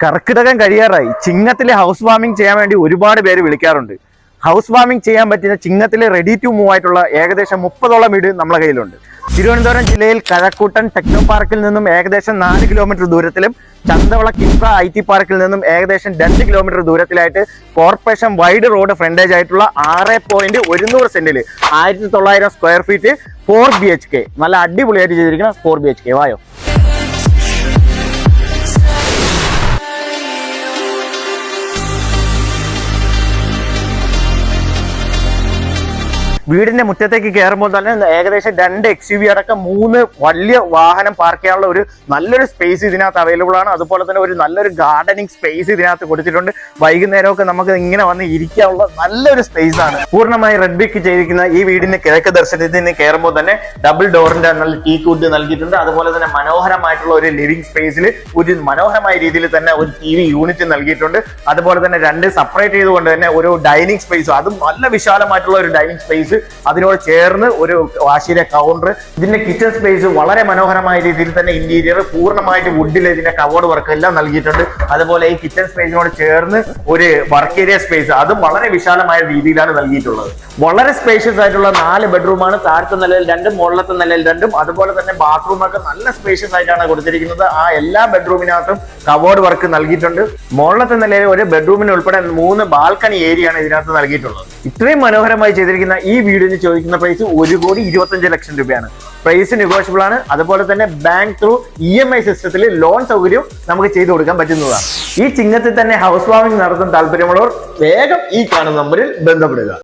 കർക്കിടകം കഴിയാറായി. ചിങ്ങത്തിലെ house warming ചെയ്യാൻ വേണ്ടി ഒരുപാട് പേര് വിളിക്കാറുണ്ട്. ഹൗസ് വാമിംഗ് ചെയ്യാൻ പറ്റുന്ന ചിങ്ങത്തിലെ റെഡി ടു മൂവ് ആയിട്ടുള്ള ഏകദേശം 30ഓളം വീട് നമ്മളെ കയ്യിലുണ്ട്. തിരുവനന്തപുരം ജില്ലയിൽ കഴക്കൂട്ടൻ ടെക്നോ പാർക്കിൽ നിന്നും ഏകദേശം 4 കിലോമീറ്റർ ദൂരത്തിലും ചന്തവള കിംഫ്ര IT പാർക്കിൽ നിന്നും ഏകദേശം 2 കിലോമീറ്റർ ദൂരത്തിലായിട്ട് കോർപ്പറേഷൻ വൈഡ് റോഡ് ഫ്രണ്ടേജ് ആയിട്ടുള്ള 6.100 സെന്റിൽ 1900 സ്ക്വയർ ഫീറ്റ് 4 BHK നല്ല അടിപൊളിയായിട്ട് ചെയ്തിരിക്കുന്ന 4 BHK. വായോ. വീടിന്റെ മുറ്റത്തേക്ക് കയറുമ്പോൾ തന്നെ ഏകദേശം 2 XUV അടക്കം 3 വലിയ വാഹനം പാർക്ക് ചെയ്യാനുള്ള ഒരു നല്ലൊരു സ്പേസ് ഇതിനകത്ത് അവൈലബിൾ ആണ്. അതുപോലെ തന്നെ ഒരു നല്ലൊരു ഗാർഡനിങ് സ്പേസ് ഇതിനകത്ത് കൊടുത്തിട്ടുണ്ട്. വൈകുന്നേരമൊക്കെ നമുക്ക് ഇങ്ങനെ വന്ന് ഇരിക്കാനുള്ള നല്ലൊരു സ്പേസ് ആണ്. പൂർണ്ണമായി റെഡ് ബ്രിക്ക് ചെയ്തിരിക്കുന്ന ഈ വീടിന്റെ കിഴക്ക് ദർശനത്തിൽ നിന്ന് കയറുമ്പോൾ തന്നെ ഡബിൾ ഡോറിന്റെ നല്ല ടീ കുഡ് നൽകിയിട്ടുണ്ട്. അതുപോലെ തന്നെ മനോഹരമായിട്ടുള്ള ഒരു ലിവിംഗ് സ്പേസിൽ ഒരു മനോഹരമായ രീതിയിൽ തന്നെ ഒരു TV യൂണിറ്റ് നൽകിയിട്ടുണ്ട്. അതുപോലെ തന്നെ 2 സെപ്പറേറ്റ് ചെയ്തുകൊണ്ട് തന്നെ ഒരു ഡൈനിങ് സ്പേസ്, അതും നല്ല വിശാലമായിട്ടുള്ള ഒരു ഡൈനിങ് സ്പേസ്, അതിനോട് ചേർന്ന് ഒരു വാഷിലെ കൗണ്ടർ. ഇതിന്റെ കിച്ചൺ സ്പേസ് വളരെ മനോഹരമായ രീതിയിൽ തന്നെ ഇന്റീരിയർ പൂർണ്ണമായിട്ട് വുഡിൽ ഇതിന്റെ കവേർഡ് വർക്ക് എല്ലാം നൽകിയിട്ടുണ്ട്. അതുപോലെ ഈ കിച്ചൺ സ്പേസിനോട് ചേർന്ന് ഒരു വർക്ക് ഏരിയ സ്പേസ്, അതും വളരെ വിശാലമായ രീതിയിലാണ് നൽകിയിട്ടുള്ളത്. വളരെ സ്പേഷ്യസ് ആയിട്ടുള്ള 4 ബെഡ്റൂമാണ്. താഴത്തെ നിലയിൽ 2, മുകളിലത്തെ നിലയിൽ 2. അതുപോലെ തന്നെ ബാത്റൂം ഒക്കെ നല്ല സ്പേഷ്യസ് ആയിട്ടാണ് കൊടുത്തിരിക്കുന്നത്. ആ എല്ലാ ബെഡ്റൂമിനകത്തും കവേർഡ് വർക്ക് നൽകിയിട്ടുണ്ട്. മുകളിലത്തെ നിലയിൽ ഒരു ബെഡ്റൂമിന് ഉൾപ്പെടെ 3 ബാൽക്കണി ഏരിയയാണ് ഇതിനകത്ത് നൽകിയിട്ടുള്ളത്. ഇത്രയും മനോഹരമായി ചെയ്തിരിക്കുന്ന ഈ വീടിന് ചോദിക്കുന്ന പ്രൈസ് 1,25,00,000 രൂപയാണ്. പ്രൈസ് നെഗോഷ്യബിൾ ആണ്. അതുപോലെ തന്നെ ബാങ്ക് ത്രൂ EMI സിസ്റ്റത്തിൽ ലോൺ സൗകര്യം നമുക്ക് ചെയ്തു കൊടുക്കാൻ പറ്റുന്നതാണ്. ഈ ചിങ്ങത്തിൽ തന്നെ ഹൗസ് വാമിംഗ് നടത്താൻ താല്പര്യമുള്ളവർ വേഗം ഈ കാണുന്ന നമ്പറിൽ ബന്ധപ്പെടുക.